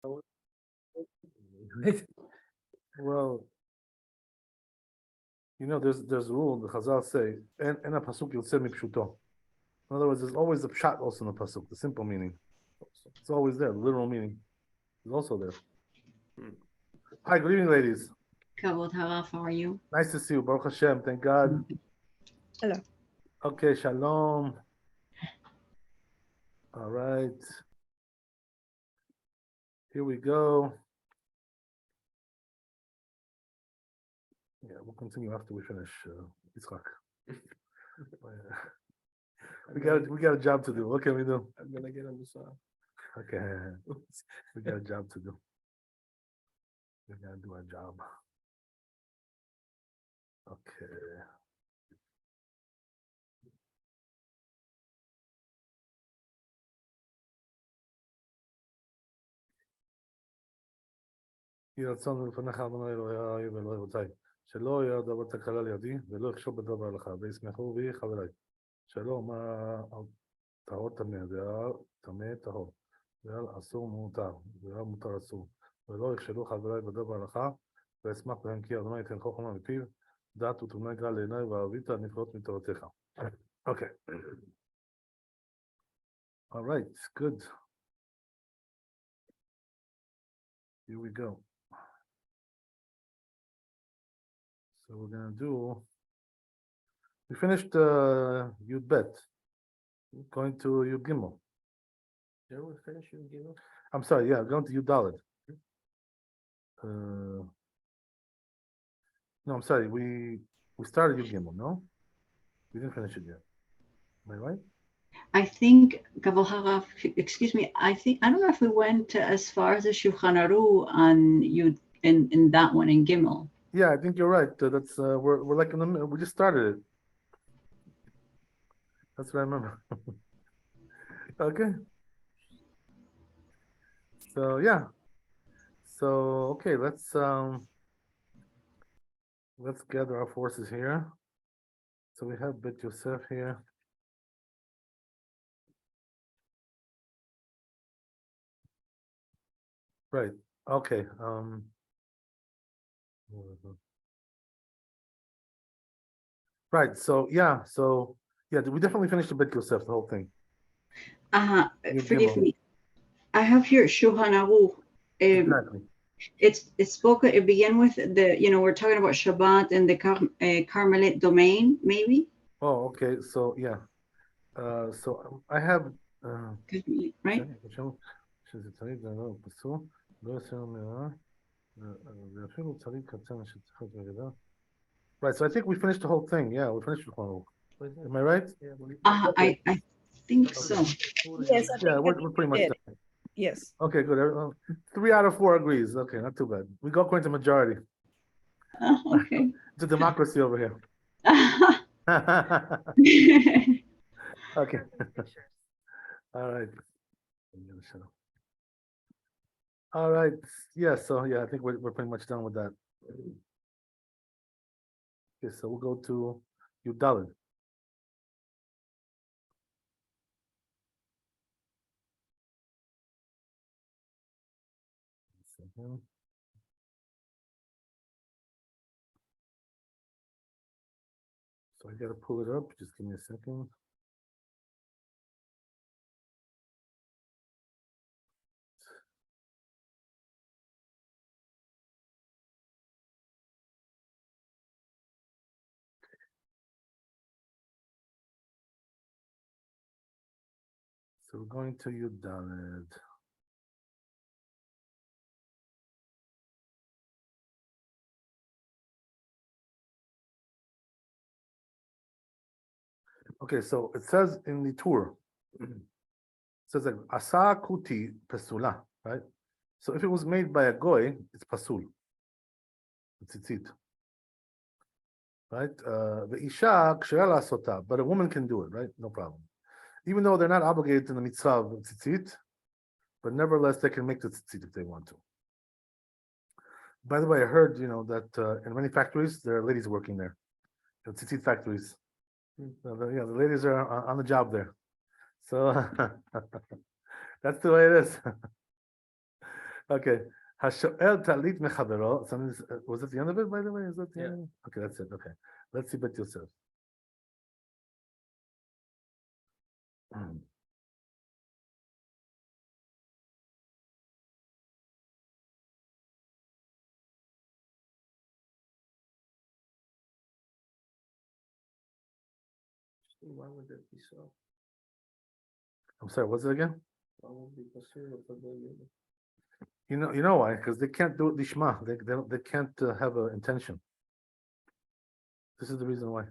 Well, there's a rule. The Chazal say, "En a pasuk yotzeh mipshuto." In other words, there's always a pshat also in the pasuk, the simple meaning. It's always there. The literal meaning is also there. Hi, good evening, ladies. Kavod Harav, how are you? Nice to see you. Baruch Hashem. Thank God. Hello. Okay, shalom. All right. Here we go. Yeah, we'll continue after we finish Yitzchak. We got a job to do. What can we do? I'm gonna get on the side. Okay, we got a job to do. We gotta do our job. Okay. יהי רצון לפניך אדוני אלוהי ואלוהי אבותיי, שלא יהיה דבר תקלה לידי ולא יחשוב בדבר לך, וישמחו בי חבריי, שלא אמר טהור טמא טמא טהור, ועל אסור מותר, ועל מותר אסור, ולא יכשלו חבריי בדבר לך, ואשמח בהם כי אדוני ייתן חוכמה מפיו, דעת ותבונה גל לעיניי ואהבית הנפלאות מתורתך. Okay. All right, good. Here we go. So we're gonna do. We finished Yud Bet. Going to Yud Gimel. Yeah, we finish you give up. I'm sorry. Yeah, going to Yud Dalet. No, I'm sorry. We started Yud Gimel. No, we didn't finish it yet. Am I right? I think Kavod Harav, excuse me. I don't know if we went as far as the Shulchan Aruch on you in that one in Gimel. Yeah, I think you're right. That's we're like in the middle. We just started it. That's what I remember. Okay. So yeah. So okay, let's gather our forces here. So we have Bet Yosef here. Right. Okay. Right. So yeah. We definitely finished the Bet Yosef, the whole thing. Forgive me. I have here Shulchan Aruch. Exactly. It's spoken. It began with we're talking about Shabbat and the Carmelite domain, maybe. Oh, okay. So yeah. So I have. Right. Right. So I think we finished the whole thing. Yeah, we finished the whole. Am I right? I think so. Yes, I Yeah, think we're pretty much done. Yes. Okay, good. 3 out of 4 agrees. Okay, not too bad. We go according to majority. Okay. It's a democracy over here. Okay. All right. All right. Yeah. So yeah, I think we're pretty much done with that. Okay. So we'll go to Yud Dalet. So I gotta pull it up. Just give me a second. So we're going to Yud Dalet. Okay, so it says in the Torah, it says like Asa Kuti Pesula, right? So if it was made by a goy, it's pasul. It's Tzitzit. Right? The Isha Kshera Sota, but a woman can do it, right? No problem. Even though they're not obligated to the mitzvah of Tzitzit, but nevertheless they can make the Tzitzit if they want to. By the way, I heard, that in many factories, there are ladies working there. The Tzitzit factories. The ladies are on the job there. So that's the way it is. Okay. Hashoel talit mechavero. Was that the end of it, by the way? Is that the Yeah. end? Okay, that's it. Okay. Let's see Bet Yosef. Why would that be so? I'm sorry, what's it again? Why would it be possible for the You know why? Because they can't do it lishma. They can't have an intention. This is the reason why.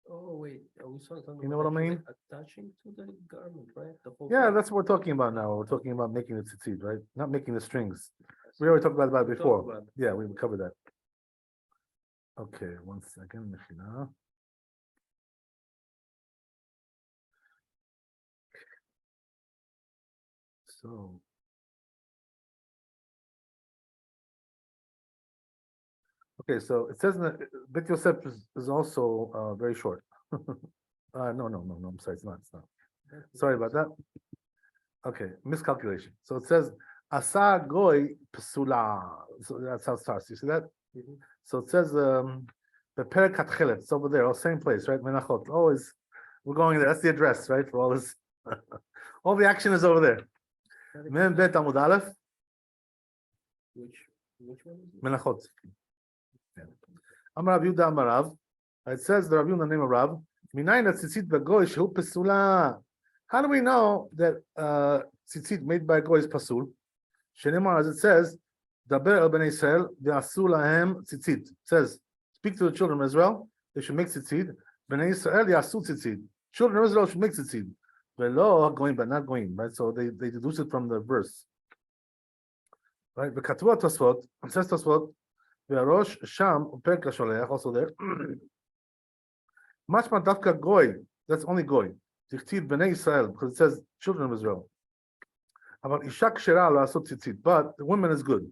Oh, wait, we saw something. You know what I actually mean? Attaching to the garment, right? The whole Yeah, thing. that's what we're talking about now. We're talking about making the tzitzit, right? Not making the strings. We already talked about it We before. talked about it. Yeah, we covered that. Okay, one second, Mechina. So. Okay, so it says that Bet Yosef is also very short. No, I'm sorry, it's not. Sorry about that. Okay, miscalculation. So it says Asa Goy Psula. So that's how it starts. You see that? Mhm. So it says the Perek Hatchelet. It's over there, same place, right? Menachot. Always, we're going there. That's the address, right? For all this, all the action is over there. Mem Bet Amud Aleph Which one is it? Menachot. Amar Rav Yuda Amar Rav. It says the Rav Yuda name of Rav. Minayin Tzitzit Bagoy Shehu Pesula. How do we know that tzitzit made by Goy is pasul? Shenemar, as it says, Daber el bnei Israel v'asu lahem tzitzit. It says, speak to the children of Israel. They should make tzitzit. Bnei Israel yasu tzitzit. Children of Israel should make tzitzit. Velo going, but not going. Right. So they deduce it from the verse. Right. V'katua Tosfot. It says Tosfot. V'arosh sham uperk lasholeach. Also there. Mashma dafka Goy. That's only Goy. Tichtiv bnei Israel, because it says children of Israel. About ishak shera la'asot tzitzit, but the woman is good.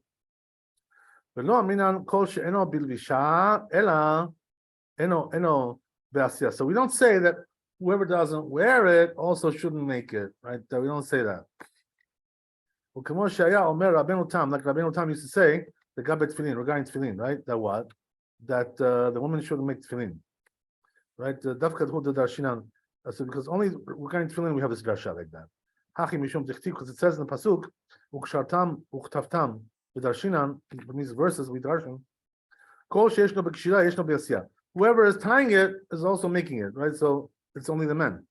V'lo aminan kol she'eno bilvisha ela eno be'asiyah. So we don't say that whoever doesn't wear it also shouldn't make it, right? We don't say that. U'kemo she'aya omer Rabbeinu Tam, like Rabbeinu Tam used to say, the gabet tefillin, regarding tefillin, right? That what? That the woman shouldn't make tefillin, right? Dafkat hu darshinan. So because only regarding tefillin we have this drasha like that. Hachi mishum tichtiv, because it says in the pasuk, ukshartam uktavtam v'darshinan. In these verses we darshan. Kol sheyesh no b'kshira yesh no b'yasiyah. Whoever is tying it is also making it, right? So it's only the men.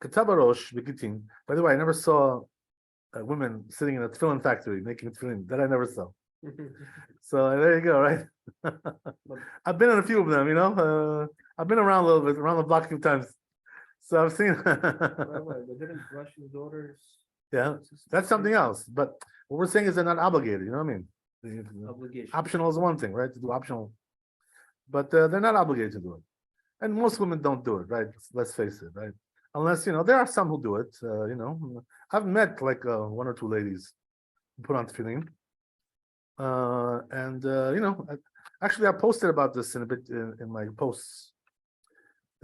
Katabarosh b'gitin. By the way, I never saw women sitting in a tefillin factory making tefillin. That I never saw. So there you go, right? I've been in a few of them, you know. I've been around a little bit, around the block a few times. So I've seen. Rabbi, but didn't Russian daughters? Yeah, that's something else. But what we're saying is they're not obligated. You know what I mean? Obligation. Optional is one thing, right? To do optional, but they're not obligated to do it. And most women don't do it, right? Let's face it, right? Unless there are some who do it. I've met like one or two ladies who put on tefillin, actually I posted about this in a bit in my posts.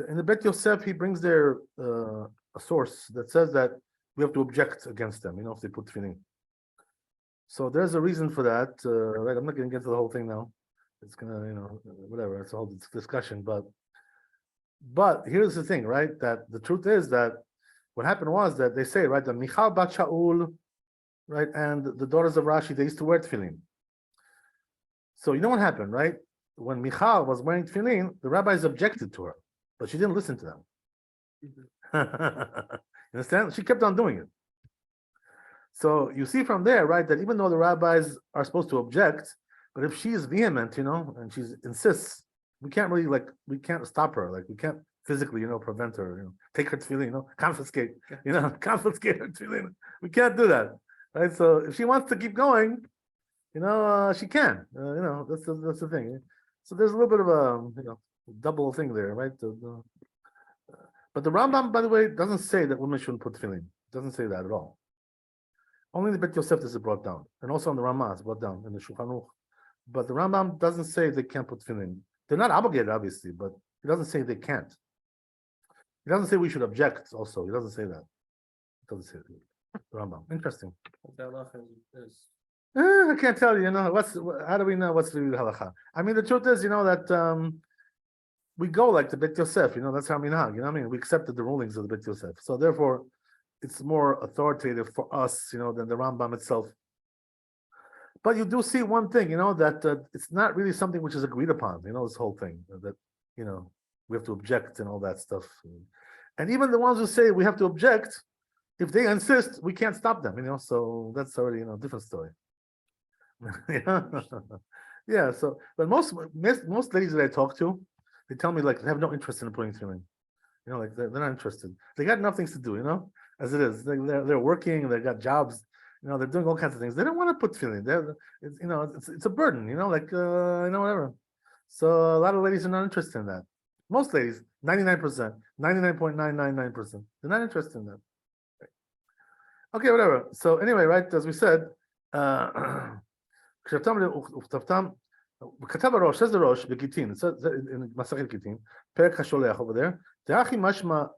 In the Bet Yosef, he brings there a source that says that we have to object against them, if they put tefillin. So there's a reason for that, right? I'm not going to get into the whole thing now. It's gonna, whatever. It's a whole discussion. But here's the thing, right? That the truth is that what happened was that they say, right, that Michal bat Shaul, right, and the daughters of Rashi, they used to wear tefillin. So you know what happened, right? When Michal was wearing tefillin, the rabbis objected to her, but she didn't listen to them. You understand? She kept on doing it. So you see from there, right, that even though the rabbis are supposed to object, but if she is vehement, and she insists, we can't really we can't stop her. Like we can't physically, prevent her, take her tefillin, confiscate, confiscate her tefillin. We can't do that, right? So if she wants to keep going, she can. That's the thing. So there's a little bit of a double thing there, right? But the Rambam, by the way, doesn't say that women shouldn't put tefillin. It doesn't say that at all. Only the Bet Yosef is brought down, and also on the Ramah is brought down in the Shulchan Aruch. But the Rambam doesn't say they can't put tefillin. They're not obligated, obviously, but he doesn't say they can't. He doesn't say we should object. Also, he doesn't say that. He doesn't say that. The Rambam. Interesting. The halacha is I can't tell you. How do we know what's really the halacha? I mean, the truth is, that we go like the Bet Yosef. That's how minhag. We accepted the rulings of the Bet Yosef. So therefore, it's more authoritative for us, than the Rambam itself. But you do see one thing, that it's not really something which is agreed upon. This whole thing that we have to object and all that stuff. And even the ones who say we have to object, if they insist, we can't stop them. So that's already a different story. Yeah. So, but most ladies that I talk to, they tell me like they have no interest in putting tefillin. Like they're not interested. They got enough things to do. As it is. They're working. They got jobs. They're doing all kinds of things. They don't want to put tefillin. It's a burden. Whatever. So a lot of ladies are not interested in that. Most ladies, 99%, 99.999%, they're not interested in that. Okay, whatever. So anyway, right, as we said, says the Rosh Begitin. It says in Masachet Gitin, Perek HaSholech over there. Te'achi mashma,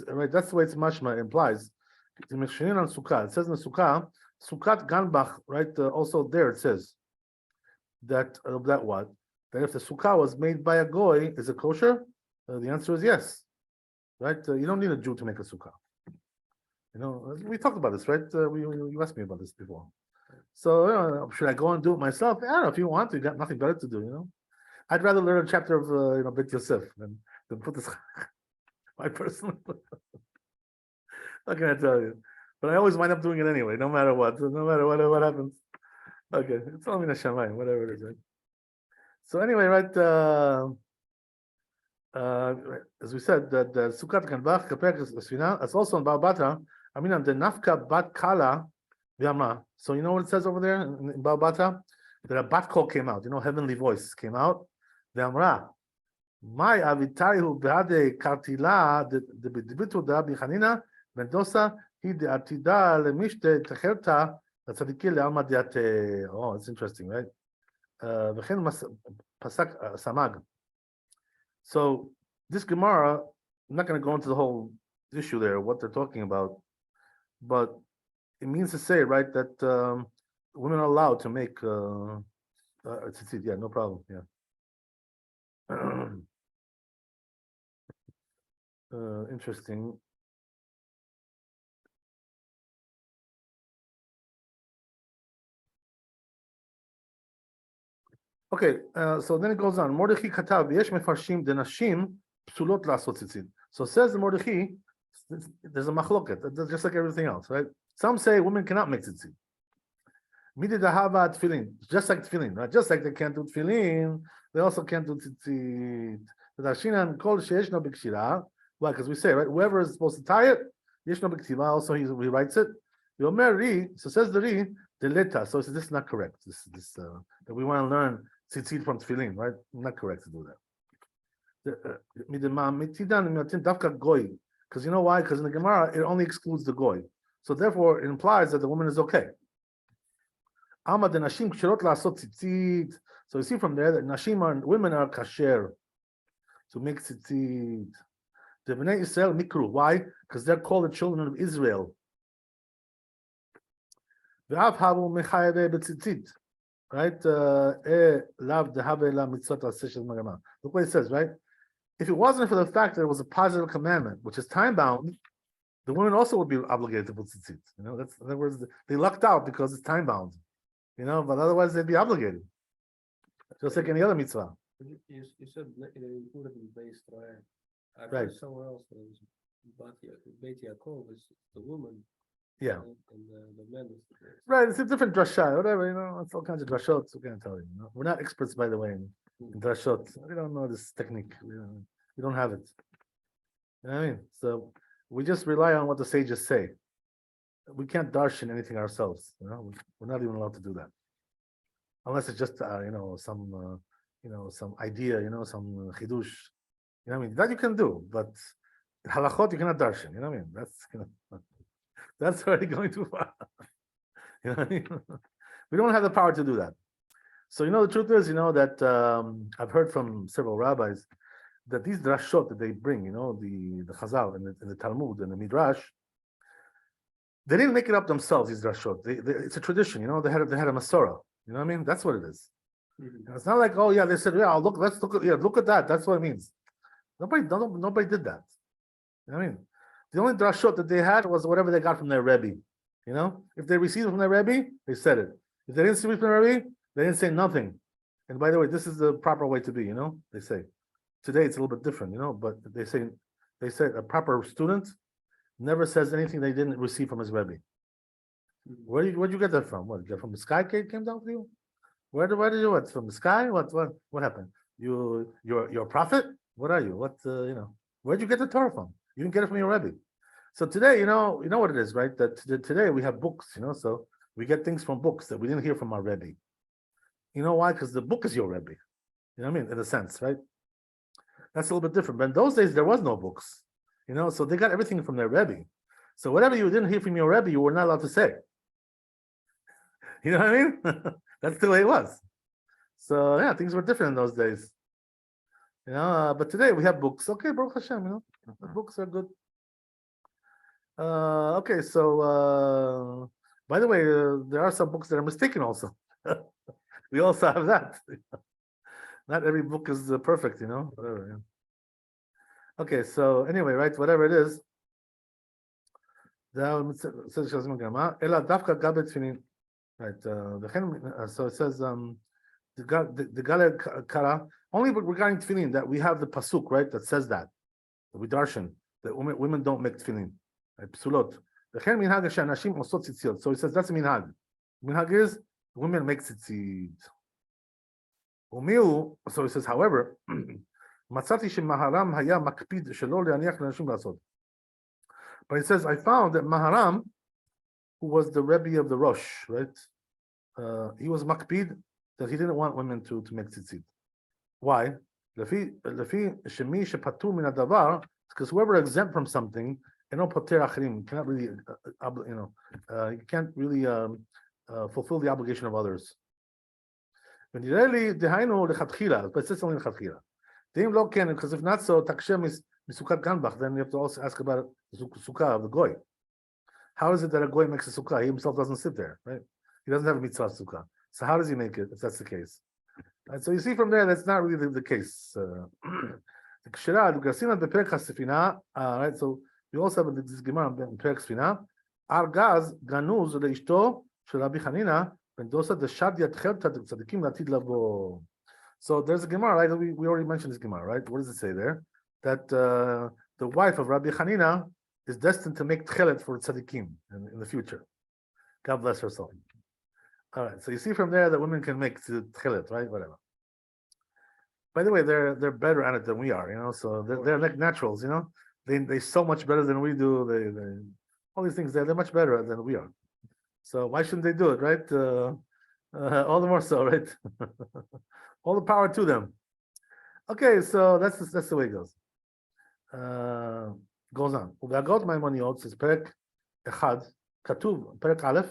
right? That's the way it's mashma implies. It says in the Sukkah, Sukkot Ganbach, right? Also there it says that what? That if the Sukkah was made by a goy, is it kosher? The answer is yes, right? You don't need a Jew to make a Sukkah. We talked about this, right? You asked me about this before. So should I go and do it myself? I don't know. If you want to, you got nothing better to do. I'd rather learn a chapter of Bet Yosef than put this. My personal. What can I tell you? But I always wind up doing it anyway, no matter what what happens. Okay, it's all min hashamayim, whatever it is, right? So anyway, right? As we said, that the Sukkot Ganbach Kapek Esfina, it's also in Baal Batra. I mean, the Nafka Bat Kala V'Amra. So you know what it says over there in Baal Batra? That a bat call came out. Heavenly voice came out. V'Amra. My avitarihu behade kartila the bitu da bichanina mendosa he the atida lemishte techerta tzadikil le'alma diate. Oh, it's interesting, right? V'chen pasak samag. So this Gemara, I'm not going to go into the whole issue there, what they're talking about, but it means to say, right, that women are allowed to make tzitzit. Yeah, no problem. Yeah. Interesting. Okay, so then it goes on. Mordechai katav yesh mefarshim denashim psulot la'asot tzitzit. So says the Mordechai, there's a machloket, just like everything else, right? Some say women cannot make tzitzit. Midi dahava tefillin, just like tefillin, right? Just like they can't do tefillin, they also can't do tzitzit. Dashinan kol sheyesh no b'kshira. Why? Because we say, right, whoever is supposed to tie it, yesh no b'ktiva. Also, he writes it. Yomer ri. So says the ri deleta. So he says this is not correct. This that we want to learn tzitzit from tefillin, right? Not correct to do that. Because you know why? Because in the Gemara it only excludes the goy, so therefore it implies that the woman is okay. So you see from there that women are kasher to make tzitzit. The Bnei Israel mikru. Why? Because they're called the children of Israel. Right? Look what it says, right? If it wasn't for the fact that it was a positive commandment, which is time bound, the women also would be obligated to put tzitzit. That's in other words, they lucked out because it's time bound. But otherwise they'd be obligated, just like any other mitzvah. You said you put it in base Israel. I Right. read somewhere else that it was Beit Yaakov is the woman. Yeah. And the men is the Right, it's a different drasha, whatever, it's all kinds of drashot. We can't tell you. We're not experts, by the way, in drashot. We don't know this technique. We don't have it. You know what I mean? So we just rely on what the sages say. We can't darshan anything ourselves. We're not even allowed to do that, unless it's just some idea, some chidush. You know what I mean? That you can do, but halachot you cannot darshan. You know what I mean? That's already going too far. You know what I mean? We don't have the power to do that. So the truth is, that I've heard from several rabbis that these drashot that they bring, the Chazal and the Talmud and the Midrash, They didn't make it up themselves, these drashot. It's a tradition, they had a Masorah. You know what I mean? That's what it is. Mhm. It's not like, oh yeah, they said, yeah, let's look at that. That's what it means. Nobody did that. You know what I mean? The only drashot that they had was whatever they got from their Rebbe. If they received it from their Rebbe, they said it. If they didn't receive it from their Rebbe, they didn't say nothing. And by the way, this is the proper way to be, they say. Today it's a little bit different, but they say a proper student never says anything they didn't receive from his Rebbe. Where'd you get that from? What, from the sky came down for you? Where did you what? From the sky? What happened? You're a prophet? What are you? Where'd you get the Torah from? You didn't get it from your Rebbe. So today, you know what it is, right? That today we have books, so we get things from books that we didn't hear from our Rebbe. You know why? Because the book is your Rebbe. You know what I mean? In a sense, right? That's a little bit different. But in those days, there was no books. So they got everything from their Rebbe. So whatever you didn't hear from your Rebbe, you were not allowed to say. You know what I mean? That's the way it was. So yeah, things were different in those days. But today we have books. Okay, Baruch Hashem, the books are good. Okay, so by the way, there are some books that are mistaken also. We also have that. Not every book is perfect, whatever. Yeah. Okay, so anyway, right, whatever it is. Right, so it says the Gale Kara, only regarding tefillin that we have the pasuk, right, that says that we darshan that women don't make tefillin, right, psulot. So he says that's a minhag. Minhag is women make tzitzit. So he says, however, but he says, I found that Maharam, who was the Rebbe of the Rosh, right? He was makpid that he didn't want women to make tzitzit. Why? Because whoever is exempt from something, cannot really, you can't really fulfill the obligation of others. But it's only lechatchila. Because if not so, takshem is misukat ganbach. Then you have to also ask about the sukkah of the goy. How is it that a goy makes a sukkah? He himself doesn't sit there, right? He doesn't have a mitzvah sukkah. So how does he make it if that's the case? Right, so you see from there that's not really the case. Right, so we also have this Gemara in Perek Sfina. Argaz ganuz leishto shel Rabbi Chanina ben dosa deshad yatchel tzadikim latid lavo. So there's a Gemara, right? We already mentioned this Gemara, right? What does it say there? That the wife of Rabbi Chanina is destined to make tchelet for tzadikim in the future. God bless her soul. All right, so you see from there that women can make tchelet, right? Whatever. By the way, they're better at it than we are, so they're like naturals, They so much better than we do. They all these things, they're much better than we are. So why shouldn't they do it, right? All the more so, right? All the power to them. Okay, so that's the way it goes. Goes on. ובהגות מימוניות, says פרק 1, כתוב, פרק א',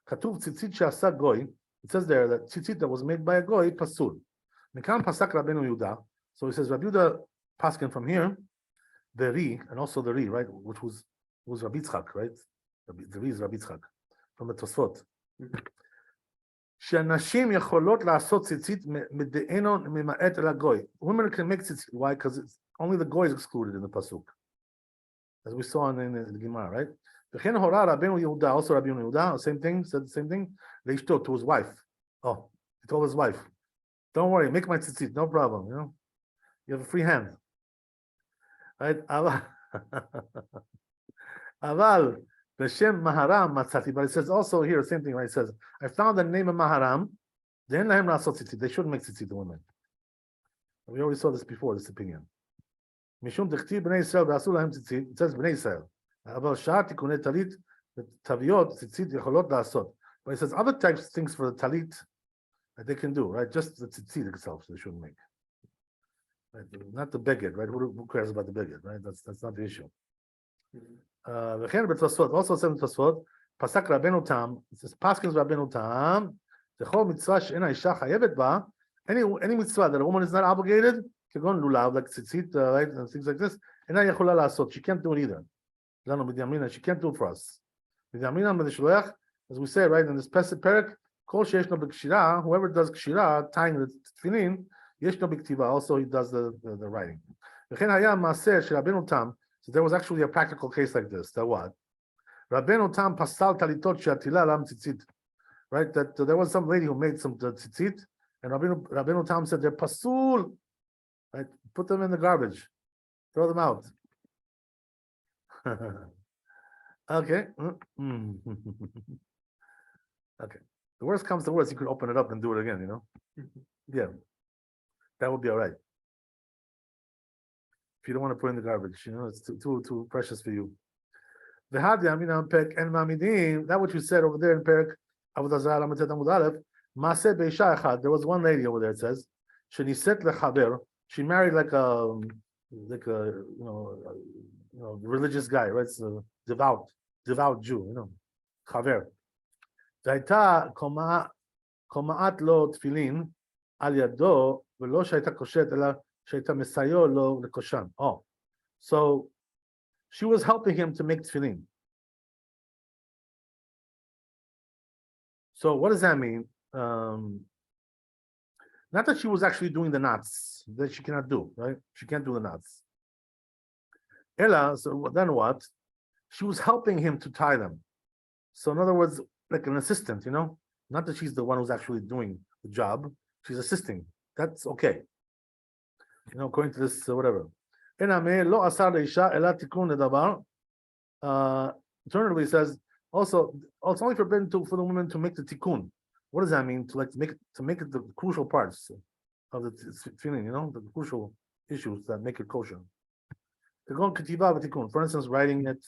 כתוב ציצית שעשה גוי. It says there that tzitzit that was made by a goy pasul. מכאן פסק רבנו יהודה. So he says Rabbi Yehuda paskin from here, the ri, and also the ri, right, which was Rabbi Yitzchak, right? The ri is Rabbi Yitzchak from the Tosfot. שהנשים יכולות לעשות ציצית מדענו ממעט אל הגוי. Women can make ציצית. Why? Because only the goy is excluded in the pasuk, as we saw in the Gemara, right? וכן הורה רבנו יהודה, also Rabbi Yehuda, same thing, said the same thing, לאשתו, to his wife. Oh, he told his wife, don't worry, make my tzitzit, no problem, you have a free hand. Right? Aval, B'Shem Maharam Matzati, but it says also here, same thing, right? It says, I found the name of Maharam, then lahem la'asot tzitzit. They shouldn't make tzitzit, the women. We already saw this before, this opinion. Mishum dechti b'nei Yisrael v'asu lahem tzitzit, it says b'nei Yisrael. Aval sha'at tikunei talit, the taviyot tzitzit yecholot la'asot. But it says other types of things for the talit that they can do, right? Just the tzitzit itself, they shouldn't make. Right? Not the beged, right? Who cares about the beged, right? That's not the issue. וכן בתוספות, also says בתוספות, פסק רבנו תם, it says paskins רבנו תם, לכל מצווה שאין האישה חייבת בה, any mitzvah that a woman is not obligated, כגון לולב, like tzitzit, right, and things like this, אינה יכולה לעשות, she can't do it either. לנו בדימין, she can't do it for us. As we say, right, in this Perek, Kol sheyesh lo b'kshira, whoever does kshira, tying the tefillin, yesh lo b'ktiva, also he does the writing. V'chen haya maaser shel Rabbeinu Tam, so there was actually a practical case like this, that what? Rabbeinu Tam pasal talitot she'atila lam tzitzit, right, that there was some lady who made some tzitzit, and Rabbeinu Tam said, they're pasul, right, put them in the garbage, throw them out. Okay. Okay. The worst comes to worst, you could open it up and do it again, you know? Yeah. That would be all right. If you don't want to put it in the garbage, you know, it's too precious for you. That what you said over there in Perek, there was one lady over there, it says, she married like a religious guy, right? It's a devout Jew, you know, chaver. והייתה קומעת לו תפילין על ידו, ולא שהייתה קושרת, אלא שהייתה מסייע לו לקושן. Oh, so she was helping him to make tefillin. So what does that mean? Not that she was actually doing the knots, that she cannot do, right? She can't do the knots. Ella, so then what? She was helping him to tie them. So in other words, like an assistant, you know, not that she's the one who's actually doing the job, she's assisting. That's okay, you know, according to this whatever. Alternatively, it says also it's only forbidden for the woman to make the tikkun. What does that mean? To make it the crucial parts of the feeling, you know, the crucial issues that make it kosher. For instance, writing it,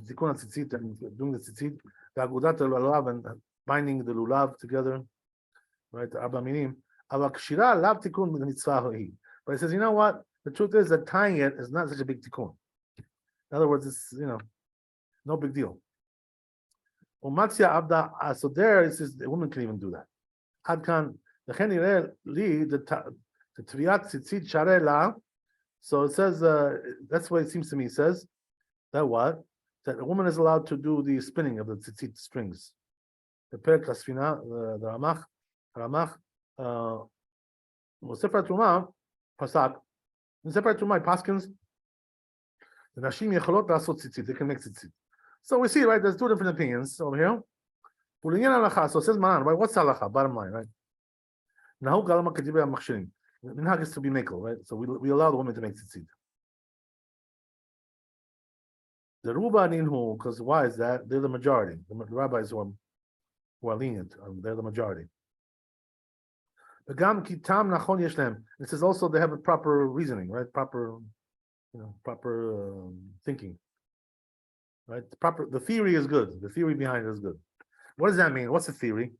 tikkun tzitzit, and doing the tzitzit, and binding the lulav together, right? The arba minim. But it says, you know what? The truth is that tying it is not such a big tikkun. In other words, it's, you know, no big deal. So there it says the woman can even do that. So it says, that's what it seems to me. It says that what? That a woman is allowed to do the spinning of the tzitzit strings. The Perek Hasfina, the Ramach, Sefer Truma, Pasak. In Sefer Truma, Paskins, the Nashim Yecholot Lasot Tzitzit, they can make tzitzit. So we see, right, there's two different opinions over here. So it says Maran, right? What's halacha? Bottom line, right? Nahu Galama Kedibah Machshirim. Minhag is to be mekel, right? So we allow the woman to make tzitzit. The Ruba Ninhu, because why is that? They're the majority. The rabbis who are lenient, they're the majority. It says also they have a proper reasoning, right? Proper thinking, right? The theory is good. The theory behind it is good. What does that mean? What's the theory?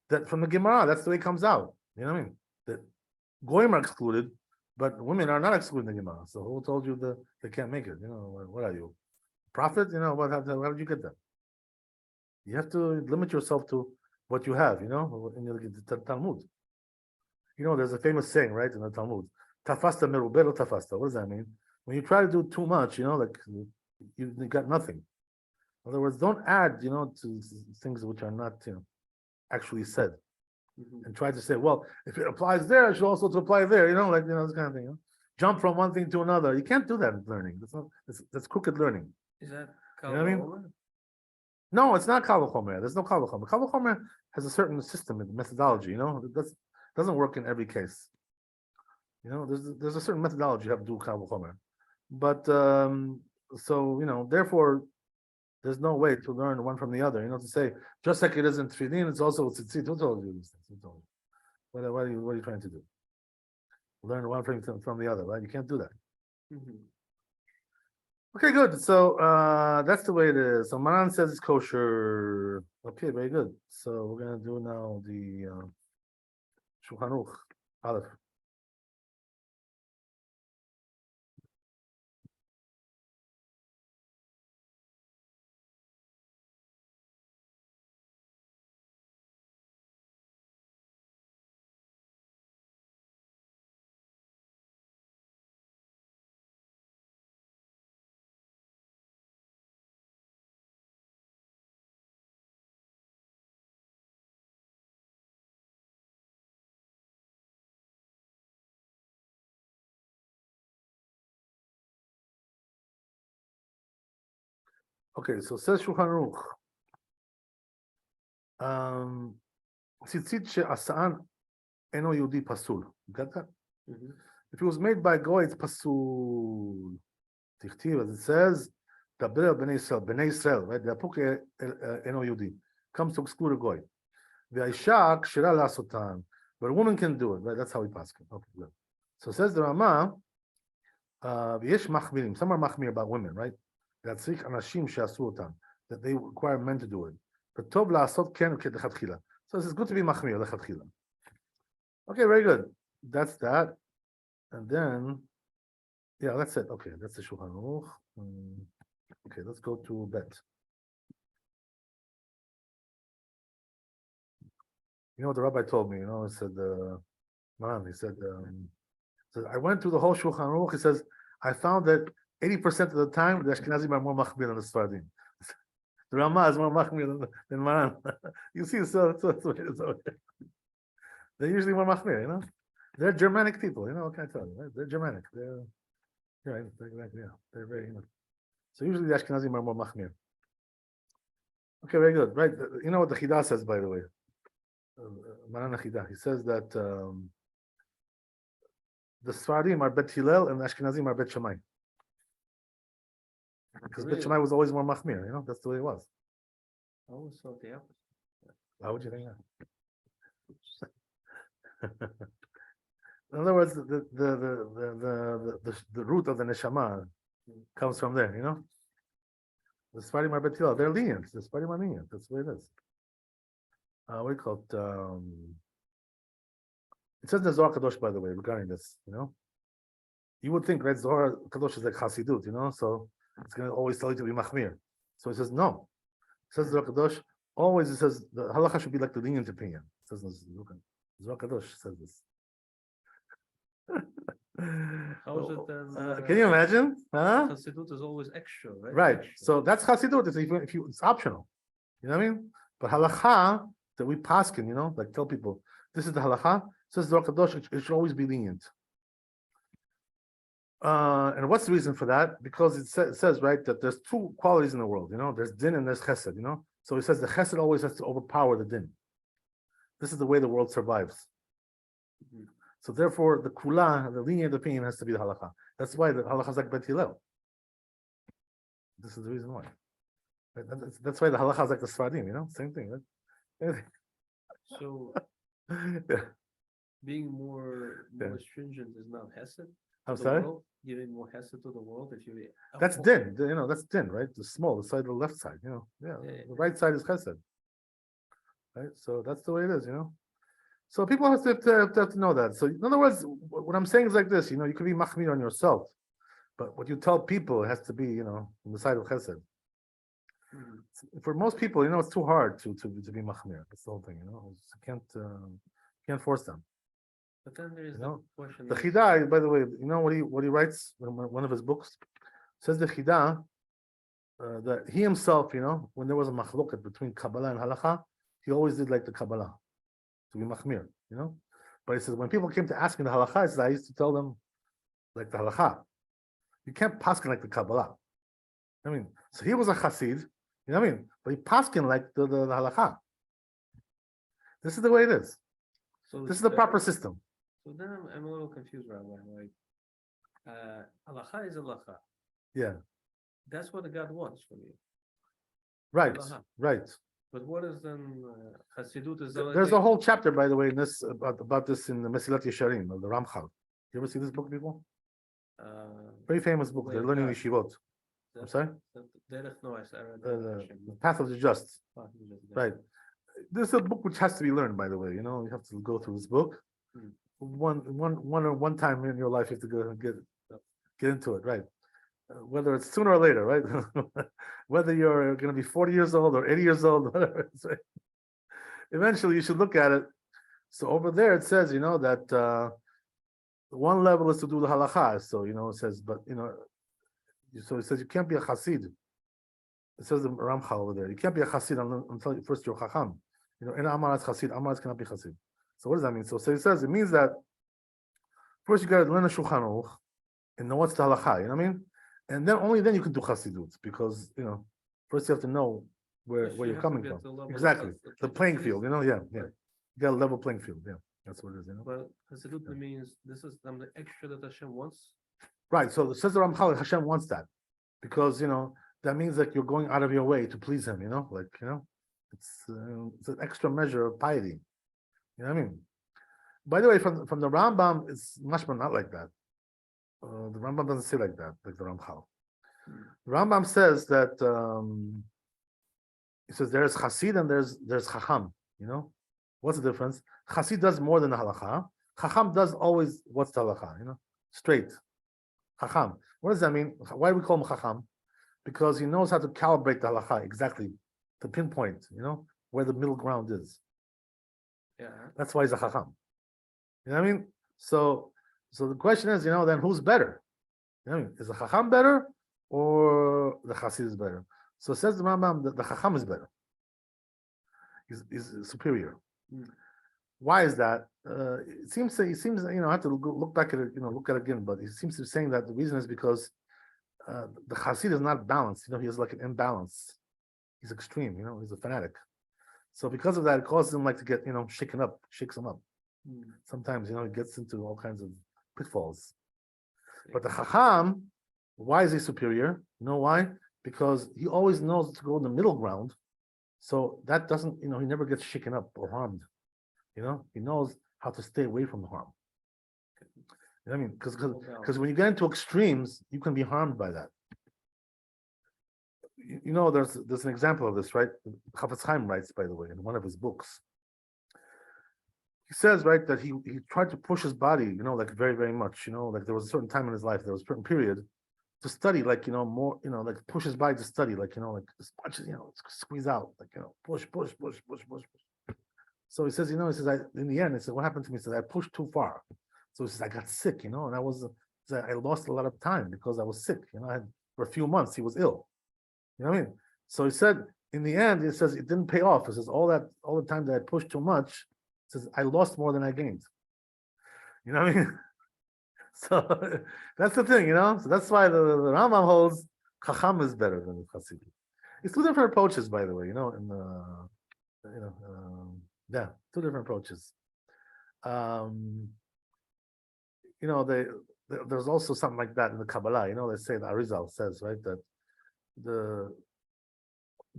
That from the Gemara, that's the way it comes out. You know what I mean? That goyim are excluded, but women are not excluded in the Gemara. So who told you that they can't make it? You know, what are you? Prophet, you know, how did you get that? You have to limit yourself to what you have, you know, in the Talmud. You know, there's a famous saying, right, in the Talmud, Tafasta merubeh lo tafasta. What does that mean? When you try to do too much, you know, like you got nothing. In other words, don't add, you know, to things which are not, you know, actually said. And try to say, well, if it applies there, it should also apply there, you know, like, you know, this kind of thing. You know? Jump from one thing to another. You can't do that in learning. That's crooked learning. Is that You know what I mean? No, it's not Kal V'chomer. There's no Kal V'chomer. Kal V'chomer has a certain system and methodology, you know. It doesn't work in every case. You know, there's a certain methodology you have to do Kal V'chomer. But so, you know, therefore there's no way to learn one from the other, you know, to say just like it is in Tefillin, it's also tzitzit. Who told you these things? Who told you? What are you trying to do? Learn one from the other, right? You can't do that. Okay, good. So that's the way it is. So Maran says it's kosher. Okay, very good. So we're gonna do now the Shulchan Aruch Aleph. Okay, so says Shulchan Aruch. Tzitzit she'asa'an eno Yehudi pasul. You got that? Mhm. If it was made by Goy, it's pasul. Tichtiv, as it says, Daber Bnei Israel, right? The apuk eno Yehudi comes to exclude a Goy. The Aisha kshira la'asotan, but a woman can do it, right? That's how we pass it. Okay, good. So says the Rama, v'yesh machmirim. Some are machmir about women, right? That tzrich anashim she'asu otam, that they require men to do it. But tov la'asot ken lechatchila. So it's good to be machmir lechatchila. Okay, very good. That's that. And then, yeah, that's it. Okay, that's the Shulchan Aruch. Okay, let's go to Bet. You know what the rabbi told me? You know, he said, man, he said, I went through the whole Shulchan Aruch. He says, I found that 80% of the time the Ashkenazim are more machmir than the Sfardim. The Ramah is more machmir than Maran. You see, so they're usually more machmir, you know? They're Germanic people, you know, what can I tell you? Right? They're Germanic. They're right, they're very, you know. So usually the Ashkenazim are more machmir. Okay, very good. Right. You know what the Chidah says, by the way? Maran Chidah. He says that the Sfardim are Bet Hillel and the Ashkenazim are Bet Shammai. Because Bet Shammai was always more machmir, you know, that's the way it was. I always thought the opposite. How would you think that? In other words, the root of the neshama comes from there, you know. The Sfardim are Bet Hillel, they're lenient. The Sfardim are lenient. That's the way it is. What do you call it? It says in the Zohar Kadosh, by the way, regarding this, you know. You would think, right, Zohar Kadosh is like Hasidut, you know, so it's going to always tell you to be machmir. So it says no. It says Zohar Kadosh, always it says the halacha should be like the lenient opinion. It says Zohar Kadosh says this. How is it then? Can you imagine? Huh? Chassidut is always extra, right? Right. Extra. So that's Hasidut. It's optional. You know what I mean? But halacha that we paskin, you know, like tell people this is the halacha. Says Zohar Kadosh, it should always be lenient. And what's the reason for that? Because it says, right, that there's two qualities in the world, you know, there's din and there's chesed, you know. So it says the chesed always has to overpower the din. This is the way the world survives. Mhm. So therefore, the kula, the lenient opinion, has to be the halacha. That's why the halacha is like Bet Hillel. This is the reason why. That's why the halacha is like the Sfardim, you know, same thing, right? So Yeah. being more Yeah. stringent is not hesed. I'm The sorry? world, giving more hesed to the world. If you That's din, you know, that's din, right? The small, the side of the left side, you know. Yeah, Yeah. the right side is chesed. Right? So that's the way it is, you know. So people have to know that. So in other words, what I'm saying is like this, you know, you can be machmir on yourself, but what you tell people has to be, you know, on the side of chesed. Mhm. For most people, you know, it's too hard to be machmir. That's the whole thing, you know. You can't force them. But then there is You the know, question. The of- Chidah, by the way, you know what he writes in one of his books? Says the Chidah that he himself, you know, when there was a machloket between Kabbalah and Halacha, he always did like the Kabbalah, to be machmir, you know. But he says when people came to ask him the Halacha, he says, I used to tell them like the Halacha. You can't paskin like the Kabbalah. I mean, so he was a Chassid, you know what I mean? But he paskin like the Halacha. This is the way it is. So This is the proper system. So then I'm a little confused, Rabbi. Like, halacha is halacha. Yeah, That's what God wants from you. right, Halacha. right. But what is then Hasidut? Is There's a whole chapter, by the way, in this about this in the Mesilat Yesharim of the Ramchal. You ever see this book before? Very famous book. Way They're of learning God. yeshivot. I'm sorry? The The Path of the Just. Right. This is a book which has to be learned, by the way. You know, you have to go through this book. Hmm. One time in your life, you have to go and get into it, right? Whether it's sooner or later, right? Whether you're going to be 40 years old or 80 years old, whatever. It's, right? Eventually, you should look at it. So over there, it says, you know, that one level is to do the halacha. So, you know, it says, but, you know, so it says you can't be a chassid. It says the Ramchal over there. You can't be a chassid until first you're chacham. You know, in Amarat's chassid, Amarat's cannot be chassid. So what does that mean? So it says, it means that first you got to learn a Shulchan Aruch and know what's the halacha, you know what I mean? And then only then you can do chasidut, because, you know, First, you have to know where Yes, you you're have to coming get from. the level Exactly, of the playing trees. field. Yeah. You got a level playing field. Yeah, that's what it is. But Hasidut means this is the extra that Hashem wants. Right. So says the Ramchal, Hashem wants that because that means that you're going out of your way to please Him. It's an extra measure of piety. You know what I mean? By the way, from the Rambam, it's much more not like that. The Rambam doesn't say like that, like the Ramchal. The Rambam says that he says there's Hasid and there's Chacham. What's the difference? Hasid does more than the halacha. Chacham does always what's the halacha. Straight. Chacham. What does that mean? Why do we call him Chacham? Because he knows how to calibrate the halacha exactly, to pinpoint, where the middle ground is. Yeah. That's why he's a Chacham. You know what I mean? So the question is, then who's better? You know what I mean? Is the Chacham better or the Chassid is better? So says the Rambam that the Chacham is better. He's superior. Why is that? It seems I have to look back at it, look at it again, but he seems to be saying that the reason is because the Chassid is not balanced. He has like an imbalance. He's extreme. He's a fanatic. So because of that, it causes him to get shaken up, shakes him up. Sometimes he gets into all kinds of pitfalls. But the Chacham, why is he superior? You know why? Because he always knows to go in the middle ground. So that doesn't, he never gets shaken up or harmed. He knows how to stay away from the harm. You know what I mean? Because when you get into extremes, you can be harmed by that. There's an example of this, right? Chafetz Chaim writes, by the way, in one of his books. He says, right, that he tried to push his body, very, very much, like there was a certain time in his life, there was a certain period to study, more, push his body to study, as much as, squeeze out, push. So he says, in the end, what happened to me? He says, I pushed too far. So he says, I got sick, and I lost a lot of time because I was sick, for a few months, he was ill. You know what I mean? So he said, in the end, he says, it didn't pay off. He says, all the time that I pushed too much, he says, I lost more than I gained. You know what I mean? So that's the thing, So that's why the Rambam holds Chacham is better than the Chassid. It's two different approaches, by the way, two different approaches. There's also something like that in the Kabbalah. They say the Arizal says, right, that the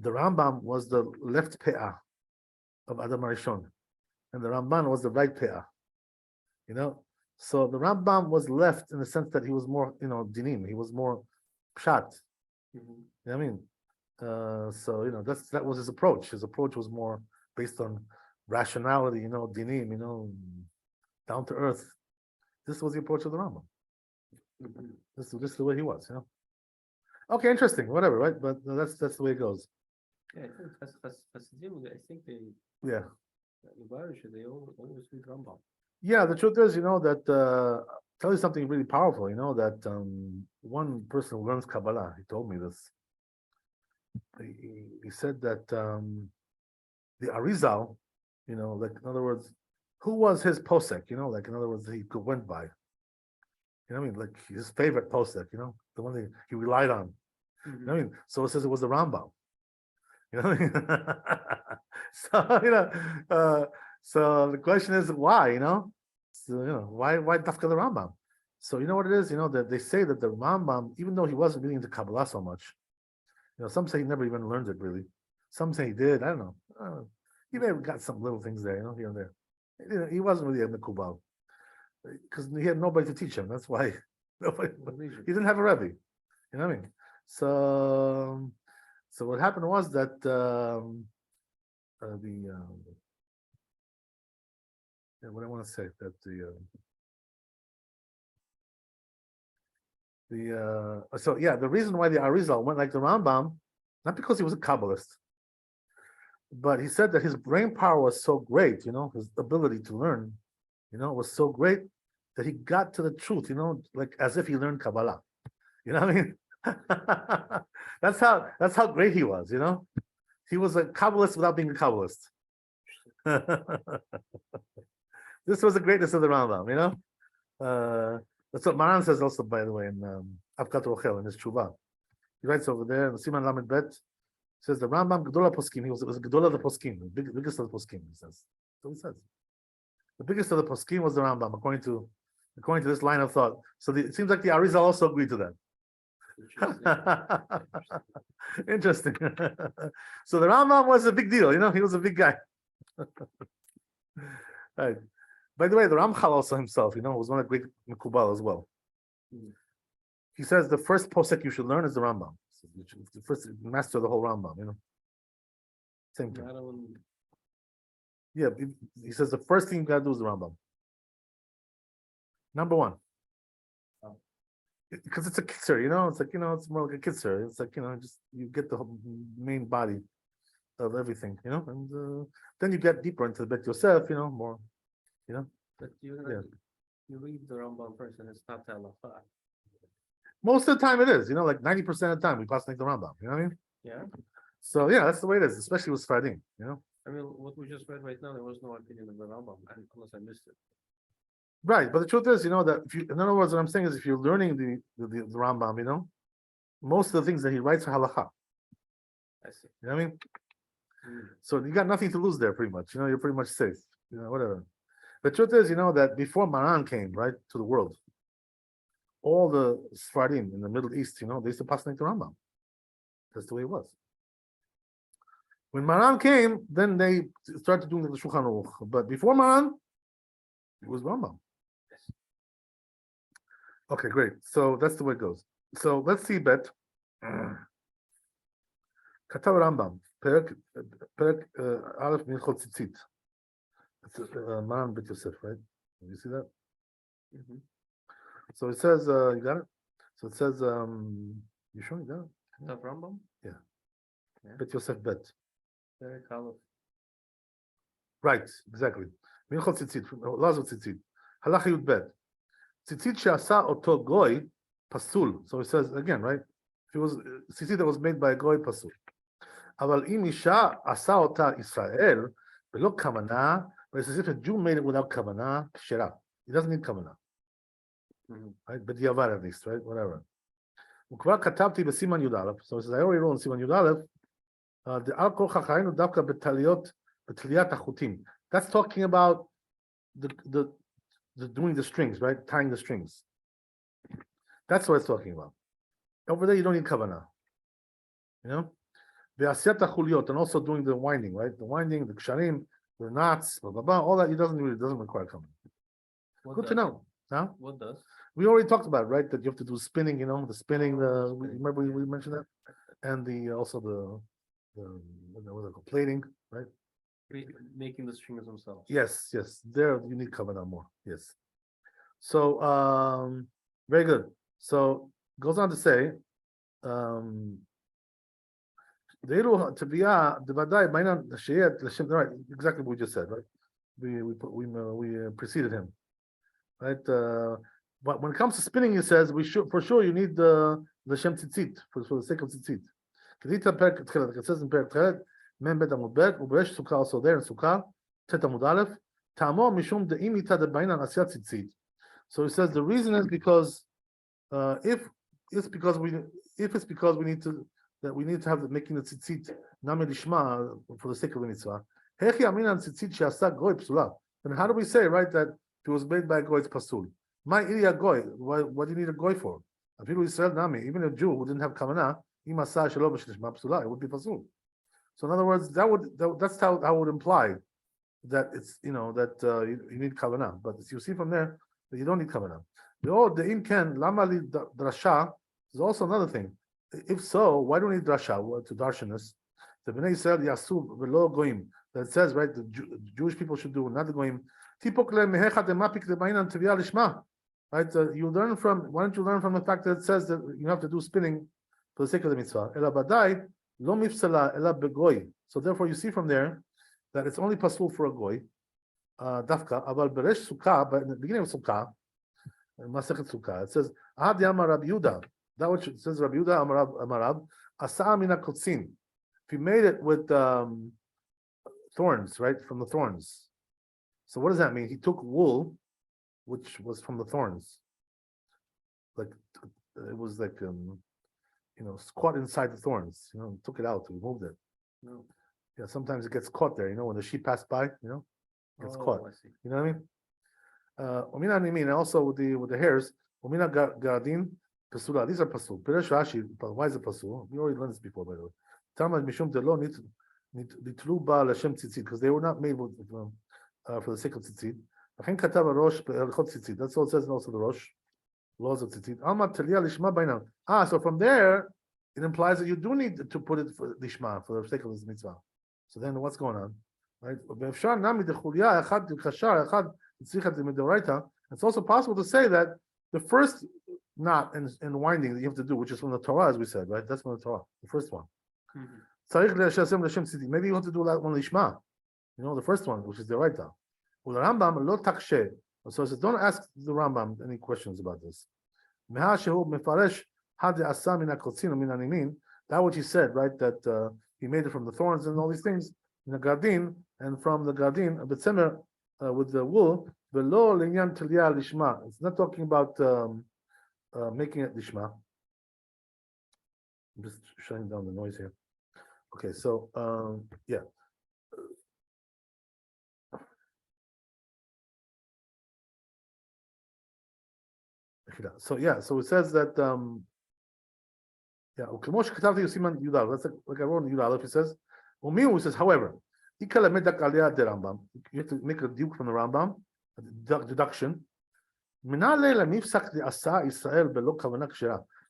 Rambam was the left pe'ah of Adam Rishon, and the Ramban was the right pe'ah. So the Rambam was left in the sense that he was more, dinim. He was more pshat. You know what I mean? So that was his approach. His approach was more based on rationality, dinim, down to earth. This was the approach of the Rambam. This is the way he was, Okay, interesting, whatever, right? But that's the way it goes. Yeah, I think they. Yeah. They always read Rambam. Yeah, the truth is, that tell you something really powerful. That one person who learns Kabbalah, he told me this. He said that the Arizal, in other words, who was his posek? In other words, he went by. You know what I mean? Like his favorite posek, the one that he relied on. You know what I mean? So it says it was the Rambam. You know what I mean? So the question is why, So, why Dafka the Rambam? So you know what it is, that they say that the Rambam, even though he wasn't really into Kabbalah so much, some say he never even learned it really. Some say he did. I don't know. He may have got some little things there, here and there. He wasn't really a Mekubal because he had nobody to teach him. That's why he didn't have a Rebbe. You know what I mean? So what happened was that what I want to say that the reason why the Arizal went like the Rambam, not because he was a Kabbalist, but he said that his brain power was so great, his ability to learn, was so great that he got to the truth, like as if he learned Kabbalah. You know what I mean? That's how great he was, He was a Kabbalist without being a Kabbalist. This was the greatness of the Rambam, That's what Maran says also, by the way, in Avkat Rochel, in his Tshuva. He writes over there in Siman Lamed Bet, Says the Rambam Gedolah Poskim. He was Gedolah of the Poskim, the biggest of the Poskim. He says. So he says. The biggest of the Poskim was the Rambam, according to this line of thought. So it seems like the Arizal also agreed to that. Interesting. So the Rambam was a big deal, he was a big guy. Right. By the way, the Ramchal also himself, was one of the great Mekubal as well. He says the first posek you should learn is the Rambam. The first master of the whole Rambam, Same thing. Yeah, he says the first thing you gotta do is the Rambam. Number one. Because it's a kitzer, it's like, it's more like a kitzer. It's like, just you get the whole main body of everything, and then you get deeper into the Bet Yosef, more, But you read the Rambam first, and it's not halacha. Most of the time it is, like 90% of the time we pass like the Rambam, you know what I mean? Yeah. So yeah, that's the way it is, especially with Sfardim, I mean, what we just read right now, there was no opinion of the Rambam, unless I missed it. Right, but the truth is, that if you, in other words, what I'm saying is, if you're learning the Rambam, most of the things that he writes are halakha. I see. You know what I mean? So you got nothing to lose there, pretty much. You're pretty much safe. Whatever. The truth is, that before Maran came, right, to the world, all the Sfardim in the Middle East, they used to pass like the Rambam. That's the way it was. When Maran came, then they started doing the Shulchan Aruch. But before Maran, it was Rambam. Okay, great. So that's the way it goes. So let's see bet. Katav Rambam. Perek Aleph Minchot Tzitzit. It's Maran Bet Yosef, right? You see that? Mm-hmm. So it says, you got it? So it says, you sure you got it? The Rambam? Yeah. Yeah. Bet Yosef Bet. Very color. Right, exactly. Minchot Tzitzit, Lazo Tzitzit. Halacha Yud Bet. Tzitzit she'asa oto goy pasul. So it says again, right? If it was tzitzit that was made by a goy pasul. Aval im isha asa ota Israel velo kavana. But it's as if a Jew made it without kavana, kshera. He doesn't need kavana. Right? But yavar at least, right? Whatever. Ukvar katabti b'siman Yud Aleph. So it says I already wrote in siman Yud Aleph. The al kol chachayinu davka betaliyot achutim. That's talking about the doing the strings, right? Tying the strings. That's what it's talking about. Over there, you don't need kavanah. The asyata chuliot, and also doing the winding, right? The winding, the ksharim, the knots, blah blah blah. All that doesn't require kavanah. Good to know. Huh? What does? We already talked about, right? That you have to do spinning. The spinning. Remember we mentioned that, and also the plating, right? Making the strings themselves. Yes. There you need kavanah more. Yes. So very good. So goes on to say, right, exactly what we just said, right? We preceded him, right? But when it comes to spinning, he says we should for sure you need the Shem Tzitzit for the sake of Tzitzit. It says in Perek Tchelet, Mem Bet Amud Bet, Uberesh Sukkah also there in Sukkah, Tet Amud Aleph, Ta'amo Mishum De'imita De'bainan Asiyat Tzitzit. So he says the reason is because if it's because we need to have making the tzitzit nami lishma for the sake of the mitzvah. Hechi aminan tzitzit she'asa goy psula. And how do we say, right, that if it was made by a goy, it's pasul? My iria goy. What do you need a goy for? Afilu Yisrael nami. Even a Jew who didn't have kavanah, imasa shelo b'shlishma psula, it would be pasul. So in other words, that's how I would imply that it's that you need kavanah. But as you see from there that you don't need kavanah. The im ken lama li drasha is also another thing. If so, why don't we need drasha to darshanis? The Bnei Yisrael yasu v'lo goyim. That says, right, the Jewish people should do, not the goyim. Tipok le mehechat emapik le'bainan tivya lishma. Right, why don't you learn from the fact that it says that you have to do spinning for the sake of the mitzvah? Ela badai lo mifsala ela begoy. So therefore, you see from there that it's only pasul for a goy. Dafka, aval beresh sukkah, but in the beginning of sukkah, Masechet Sukkah, it says, Ahad Yamar Rabbi Yehuda. That which it says Rabbi Yehuda Amarab, Asa Mina Kotzin. If you made it with thorns, right, from the thorns. So what does that mean? He took wool, which was from the thorns. Like it was like caught inside the thorns. Took it out, removed it. No. Yeah, sometimes it gets caught there. When the sheep pass by, gets caught. I see. You know what I mean? And also with the hairs, Omina Garadin, Pasula. These are Pasul. Piresh Rashi, why is it Pasul? We already learned this before, by the way. Tamad Mishum Delo Nitlu Ba Lashem Tzitzit, because they were not made for the sake of Tzitzit. Achin Katav Rosh Be'elchot Tzitzit. That's all it says, and also the Rosh laws of Tzitzit. Alma Talia Lishma Bainam. So from there, it implies that you do need to put it for Lishma, for the sake of this mitzvah. So then what's going on? Right? It's also possible to say that the first knot and winding that you have to do, which is from the Torah, as we said, right? That's from the Torah, the first one. Maybe you want to do that one Lishma, the first one, which is the Raita. So it says, don't ask the Rambam any questions about this. That which he said, right? That he made it from the thorns and all these things in the Gardin, and from the Gardin, Betzemer with the wool, below linyan Talia Lishma. It's not talking about making it Lishma. I'm just shutting down the noise here. Okay, so yeah. So it says that Ukemosh Katav Yosiman Yudal. That's like I wrote in Yudal. He says, he says, however, you have to make a duke from the Rambam, a deduction.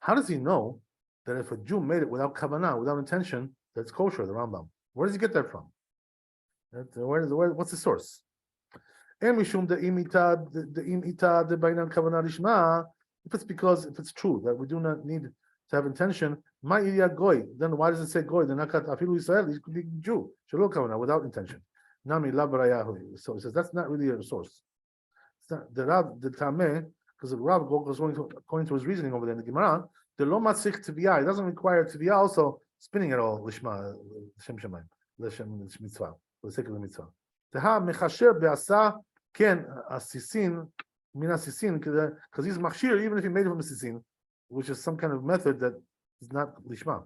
How does he know that if a Jew made it without kavanah, without intention, that's kosher, the Rambam? Where does he get that from? What's the source? If it's true that we do not need to have intention, then why does it say goy? Then Israel, he could be Jew, without intention. So it says that's not really a source. It's not the Rab, the Tameh, because the Rab goes according to his reasoning over there in the Gemara, the lo matzich tviyah. It doesn't require tviyah also spinning at all lishma l'shem shemayim l'shem mitzvah for the sake of the mitzvah. Teha mechasher be'asa ken asisin min asisin because he's machshir even if he made it from a sisin, which is some kind of method that is not lishma,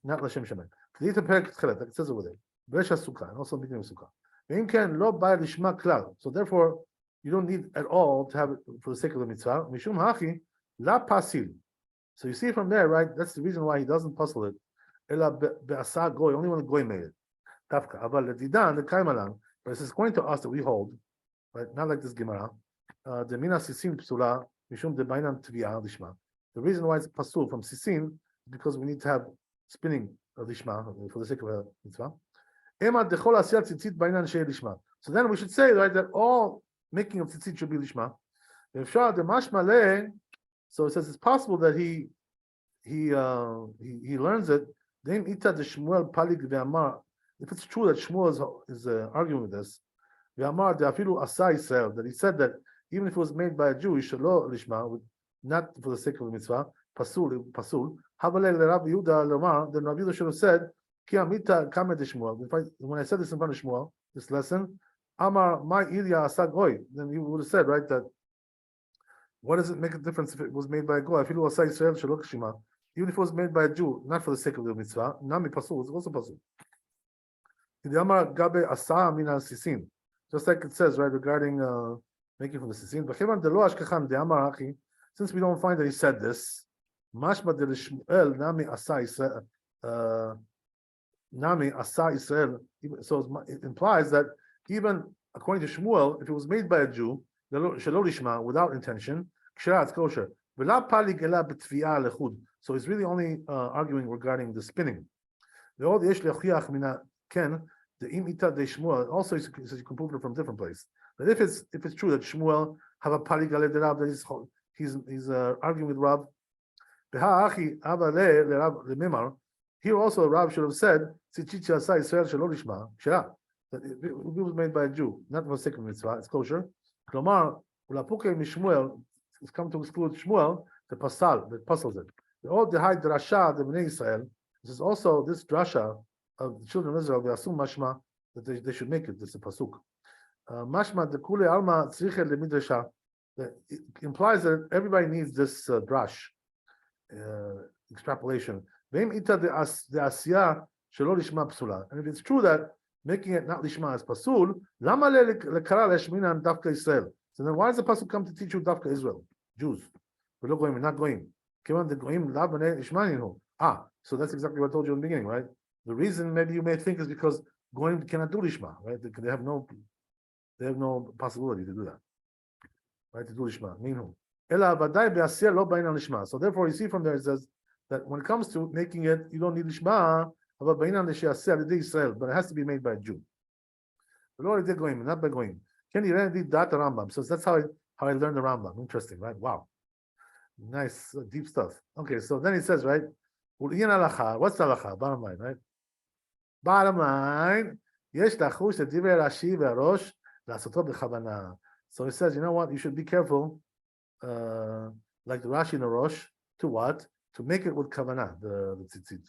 not l'shem shemayim. Kedita perek tchelet, like it says over there, b'resh sukkah, and also beginning of sukkah. Ve'im ken lo ba lishma klal. So therefore, you don't need at all to have it for the sake of the mitzvah. Mishum hachi la pasil. So you see from there, right? That's the reason why he doesn't puzzle it. Ela be'asa goy, only when the goy made it. Tafka. Aval ledidan the kaimalan. But it's according to us that we hold, right? Not like this Gemara. The mina sisin psula mishum de bainan tviyah lishma. The reason why it's pasul from sisin is because we need to have spinning of lishma for the sake of a mitzvah. Ema dechol asiyat tzitzit bainan shei lishma. So then we should say, right, that all making of tzitzit should be lishma. So it says it's possible that he learns it. If it's true that Shmuel is arguing with this, that he said that even if it was made by a Jew, not for the sake of the mitzvah, pasul. Then Rabbi Yehuda should have said, when I said this in front of Shmuel, this lesson, Amar my Ilya Asagoy, then he would have said, right, that what does it make a difference if it was made by a goy? Even if it was made by a Jew, not for the sake of the mitzvah, nami pasul, it's also pasul. Just like it says, right, regarding making from the sisin. Since we don't find that he said this, nami asa Israel. So it implies that even according to Shmuel, if it was made by a Jew, without intention, it's kosher. So he's really only arguing regarding the spinning. Also, he says you can prove it from a different place. But if it's true that Shmuel have a pali gale de Rab, that he's arguing with Rab. Here also Rab should have said that it was made by a Jew, not for the sake of mitzvah, it's kosher. Klomar, Mishmuel, it's come to exclude Shmuel, the pasal, that puzzles it. The old the high drasha, the Bnei Israel, this is also this drasha of the children of Israel, they assume mashma, that they should make it, this is a pasuk. Mashma, the kule alma tzriche le midrasha, that it implies that everybody needs this drash, extrapolation. ואם איתה דעשייה שלא לשמה פסולה. And if it's true that making it not לשמה is פסול, למה לקרא להשמינן דווקא ישראל? So then why does the pasuk come to teach you דווקא Israel? Jews. ולא גויים, not גויים. כיוון דגויים לאו בני לשמנין הוא. So that's exactly what I told you in the beginning, right? The reason maybe you may think is because goyim cannot do lishma, right? They have no possibility to do that, right? To do lishma. Minhu. Ela vadai be'asiyah lo ba'in lishma. So therefore, you see from there it says that when it comes to making it, you don't need lishma, but ba'in l'she'asiyah l'dei Israel, but it has to be made by a Jew. Not by goyim. Can you read that Rambam? So that's how I learned the Rambam. Interesting, right? Wow, nice, deep stuff. Okay, so then he says, right? What's the halacha? Bottom line, right? Bottom line, יש לחוש את דברי רש"י והראש לעשותו בכוונה. So he says, you know what? You should be careful, like the Rashi and the Rosh, to what? To make it with kavana, the tzitzit,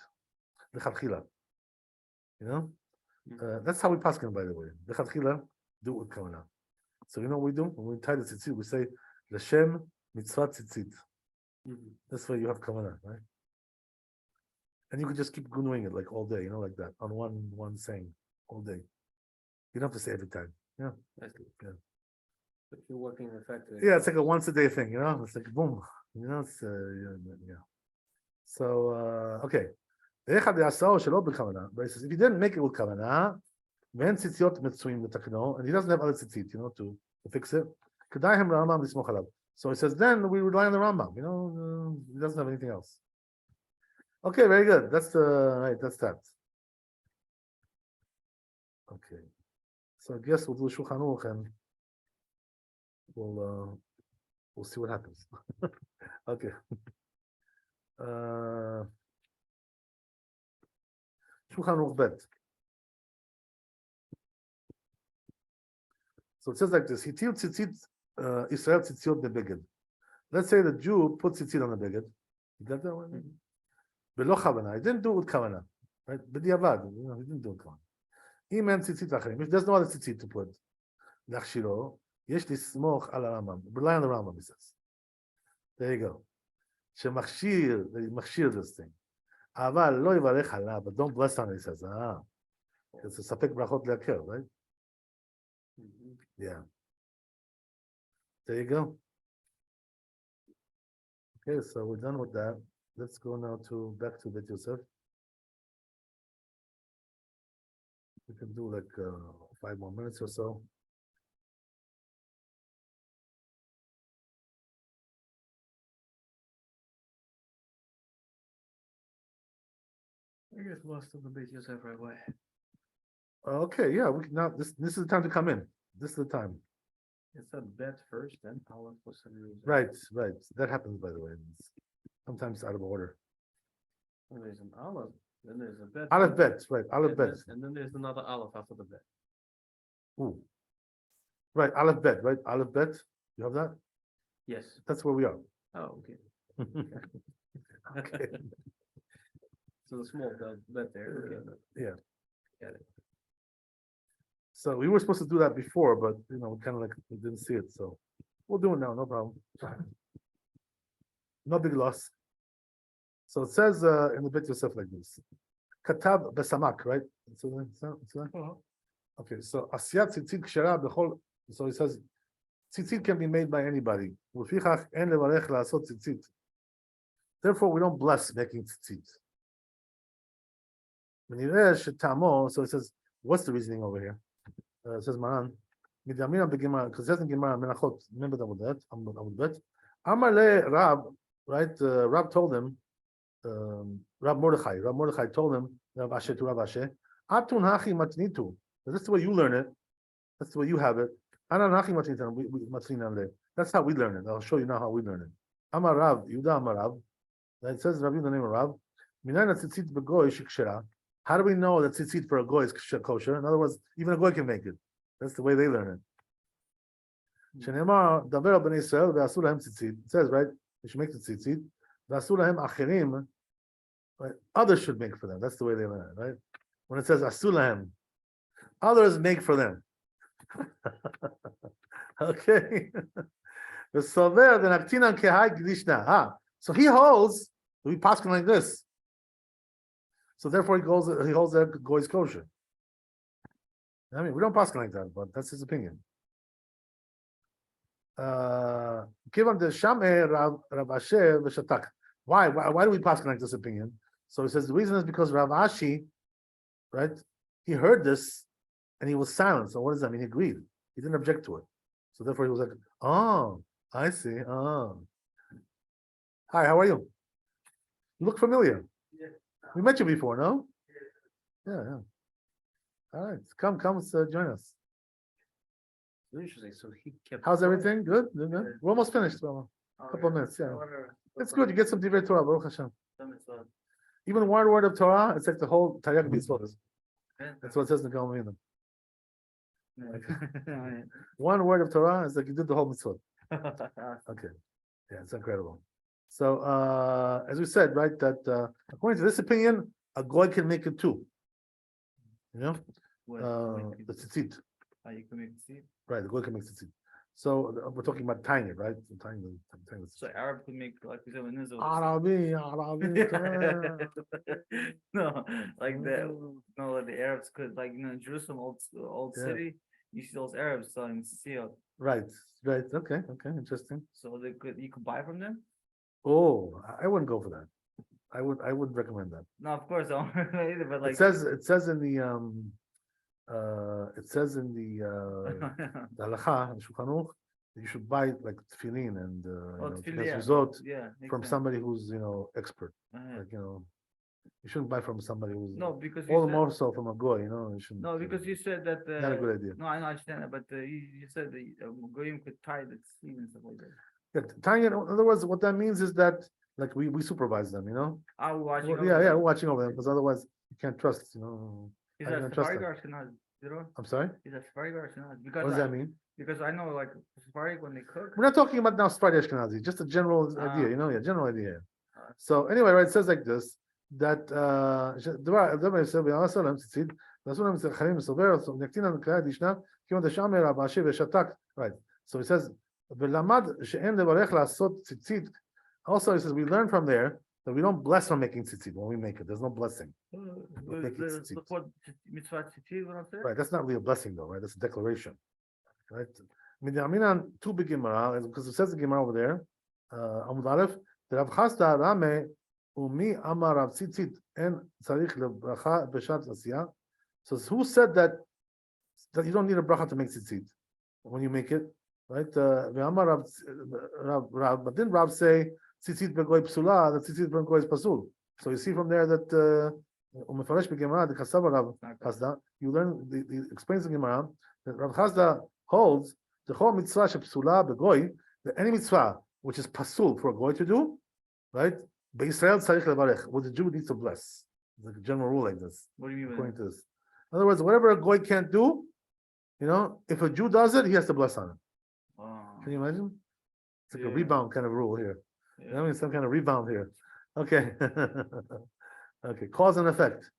the chatchila. You know, that's how we paskin, by the way. The chatchila, do it with kavana. So you know what we do when we tie the tzitzit? We say l'shem mitzvah tzitzit. That's why you have kavana, right? And you could just keep doing it like all day, you know, like that, on one saying all day. You don't have to say every time. Yeah. Yeah. If you're working effectively. Yeah, it's like a once a day thing, you know. It's like boom, you know. It's yeah. So okay. But he says if he didn't make it with kavanah, then tzitziot mitzvim l'takno, and he doesn't have other tzitzit, you know, to fix it. Kedayhem Rambam l'smoch alav. So he says then we rely on the Rambam, you know. He doesn't have anything else. Okay, very good. That's right. That's that. Okay, so I guess we'll do Shulchan Aruch and we'll see what happens. Okay. Shulchan Aruch Bet. So it says like this: Hitil tzitzit Israel tzitziot bebeged. Let's say the Jew put tzitzit on the beged. You got that one? Below kavana. He didn't do it with kavana, right? B'diavad, you know, he didn't do it with kavana. If there's no other tzitzit to put, l'achshiro, yesh lismoch al Rambam. Rely on the Rambam, he says. There you go. Shemachshir this thing. Aval lo yivarech alav, but don't bless on it, he says. It's a sapek brachot le'akel, right? Yeah. There you go. Okay, so we're done with that. Let's go now back to Bet Yosef. We can do like 5 more minutes or so. I guess most of the Bet Yosef right away. Okay, yeah. We can now this is the time to come in. This is the time. It's a bet first, then Aleph for some reason. Right. That happens, by the way. It's sometimes out of order. Well, there's an Aleph, then there's a bet. Aleph bet, right? Aleph bet. And then there's another Aleph after the bet. Ooh. Right, Aleph bet, right? Aleph bet. You have that? Yes. That's where we are. Oh, okay. Okay. So the small bet there. Okay. Yeah. Got it. So we were supposed to do that before, but you know, kind of like we didn't see it. So we'll do it now, no problem. No big loss. So it says in the Bet Yosef like this. Katav besamak, right? Okay, so asiyat tzitzit kshera b'chol. So it says tzitzit can be made by anybody. U'fichach en levarech la'asot tzitzit. Therefore, we don't bless making tzitzit. So it says, what's the reasoning over here? It says Maran, because it says in Gemara Menachot. Remember that Amud Bet. Amar le Rab, right? Rab told him, Rab Mordechai told him, Rab Asher to Rab Asher, Atun hachi matnitu. That's the way you learn it. That's the way you have it. Anan hachi matnitu. That's how we learn it. I'll show you now how we learn it. Amar Rab, Yuda Amar Rab. It says Rabbi the name of Rab. Minan tzitzit begoy shikshera. How do we know that tzitzit for a goy is kosher? In other words, even a goy can make it. That's the way they learn it. Shenemar daber b'nei Israel ve'asu lahem tzitzit. It says, right, they should make the tzitzit. Ve'asu lahem acherim. Right, others should make for them. That's the way they learn it, right? When it says asu lahem, others make for them. Okay. So he holds, we pass like this. So therefore, he holds that goy is kosher. I mean, we don't pass like that, but that's his opinion. Given the Shameh Rav Asher v'Shatak. Why do we pass like this opinion? So he says the reason is because Rav Ashi, right? He heard this and he was silent. So what does that mean? He agreed. He didn't object to it. So therefore he was like, oh, I see. Oh. Hi, how are you? You look familiar. Yeah. We met you before, no? Yeah. All right, come, join us. Interesting. So he kept. How's everything? Good? Good? We're almost finished. Well, Oh, couple yeah. minutes, yeah. Whatever. It's good. You get some Divrei Torah, Baruch Hashem. Some it's, Even one word of Torah, it's like the whole Taryag Mitzvot. yeah. That's what it says in the Galmanim. Yeah. One word of Torah is like you did the whole mitzvot. Okay. Yeah, it's incredible. So, as we said, right, that according to this opinion, a goy can make it too. You know, the tzitzit. You can make it. Right, the goy can make tzitzit. So we're talking about tying it, right? Tying the So Arab could make, like we said, when Israel. Arabi. No, like that. No, like the Arabs could, like, in Jerusalem, old Yeah. city. You see those Arabs selling seal. Right. Okay, interesting. So you could buy from them. Oh, I wouldn't go for that. I wouldn't recommend that. No, of course I don't either. But like It says in the the halacha in Shulchan Aruch that you should buy like tefillin and resort yeah, from sense. somebody who's expert. Uh-huh. Like you shouldn't buy from somebody who's No, because all the you more so from a goy. You shouldn't. no, because you said that. Not a good idea. No, I know, I understand that, but you said that goyim could tie the sleeve and stuff like that. Yeah, tying it. In other words, what that means is that like we supervise them. I will watch. Well, yeah, we're watching over them because otherwise you can't trust. Is how you that gonna trust Sephardic them? or Ashkenazi? You know? I'm sorry. Is that Sephardic or Ashkenazi? What does that mean? Because I know, like, Sephardic when they cook. We're not talking about now Sephardi Ashkenazi, just a general idea, general idea. Uh, So anyway, right, it says like this, that right. So it says, also it says we learn from there that we don't bless from making tzitzit when we make it. There's no blessing. Making tzitzit. Mitzvah tzitzit, what I'm saying? Right, that's not really a blessing though, right? That's a declaration. Right? I mean on two big Gemara, because it says the Gemara over there, Amud Aleph, the Rav Chasda Rame Umi Amar Rav Tzitzit en Tzarich lebracha b'shat asiyah. So who said that you don't need a bracha to make tzitzit when you make it, right? Ve'amar Rav, but didn't Rav say tzitzit begoy psula? That tzitzit begoy is pasul. So you see from there that Umefresh b'Gemara the Kasava Rav Chasda. You learn the explains the Gemara that Rav Chasda holds the whole mitzvah shepsula begoy, that any mitzvah which is pasul for a goy to do, right? B'Yisrael tzarich levarech, what the Jew needs to bless. It's like a general rule like this. What do you mean? According to this, in other words, whatever a goy can't do, if a Jew does it, he has to bless on it. Oh, Can you imagine? It's like a Yeah. rebound kind of rule here. yeah. I mean, some kind of rebound here. Okay, okay, cause and effect.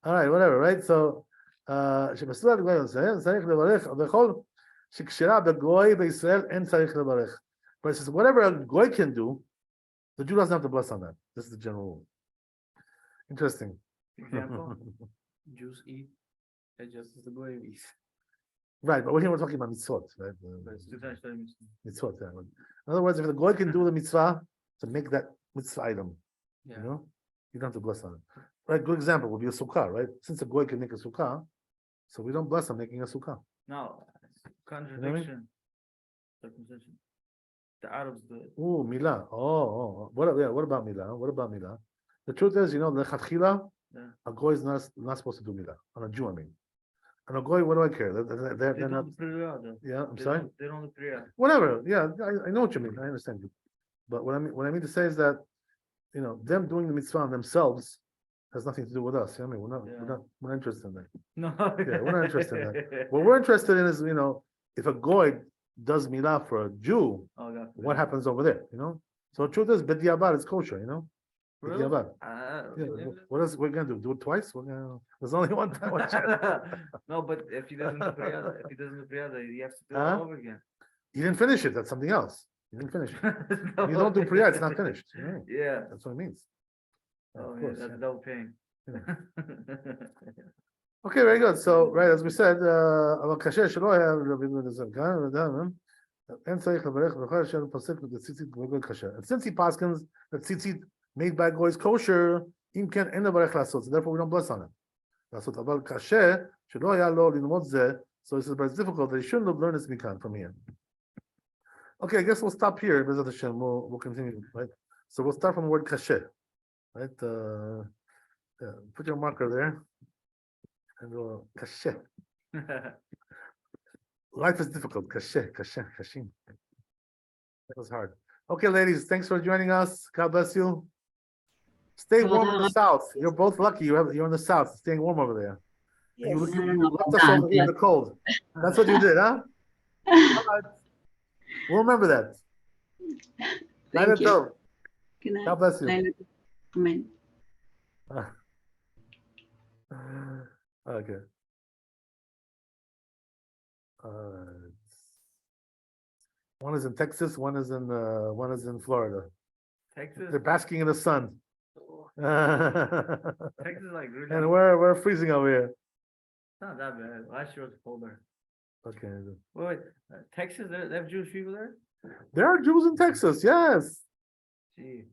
All right, whatever, right? So, שבסולה בגוי ישראל צריך לברך בכל שקשרה בגוי בישראל אין צריך לברך. But it says whatever a goy can do, the Jew doesn't have to bless on that. This is the general rule. Interesting. Example, Jews eat just as the goy eats. Right, but here we're talking about mitzvot, right? But it's different than- Mitzvot. Yeah. In other words, if the goy can do the mitzvah to make that mitzvah item, Yeah. you don't have to bless on it. Right, good example would be a sukkah, right? Since a goy can make a sukkah, so we don't bless on making a sukkah. No, it's contradiction. Circumcision. The Arabs do it. Oh, milah. Oh. What about milah? What about milah? The truth is, lechatchila, Yeah. a goy is not supposed to do milah. On a Jew, I mean. On a goy, what do I care? They They're not. don't do Priya, though. Yeah, I'm They sorry. don't do Priya. Whatever. Yeah, I know what you mean. I understand you. But what I mean to say is that, them doing the mitzvah on themselves has nothing to do with us. I mean, we're not interested in that. No. Yeah, we're not interested in that. What we're interested in is, if a goy does milah for a Jew, Oh, God. what happens over there? So the truth is, b'diavad is kosher. Really? B'diavad. Yeah. What else we're gonna do? Do it twice? There's only one time. No, but if he doesn't do Priya, you have to do it Huh? all over again. You didn't finish it. That's something else. You didn't finish it. You don't do priya, it's not finished. Yeah. That's what it means. Oh, Of yeah, course. that's Yeah. double paying. Okay, very good. So, right, as we said, אבל קשה שלא היה רבי בן כאן, אין צריך לברך בכל אשר פוסק בציצית בגוי כשר. And since he paskins that tzitzit made by goy is kosher, אם כן אין לברך לעשות, so therefore we don't bless on it. לעשות, אבל קשה שלא היה לו ללמוד זה, so this is very difficult that he shouldn't have learned this מכאן, from here. Okay, I guess we'll stop here, B'ezrat Hashem, we'll continue, right? So we'll start from the word kasher, right? Yeah, put your marker there. And go, kasher. Life is difficult. Kasher. That was hard. Okay, ladies, thanks for joining us. God bless you. Stay warm in the south. You're both lucky. You're in the south, staying warm over there. And Yes. you left us over here in the cold. That's what you did, huh? All right. We'll remember that. Thank you. Tov. Good night. God bless you. Amen. Okay. One is in Texas, one is in Florida. Texas. They're basking in the sun. Texas is like really. And we're freezing over here. It's not that bad. Last year was colder. Okay. Wait, Texas, they have Jewish people there? There are Jews in Texas, yes. Gee.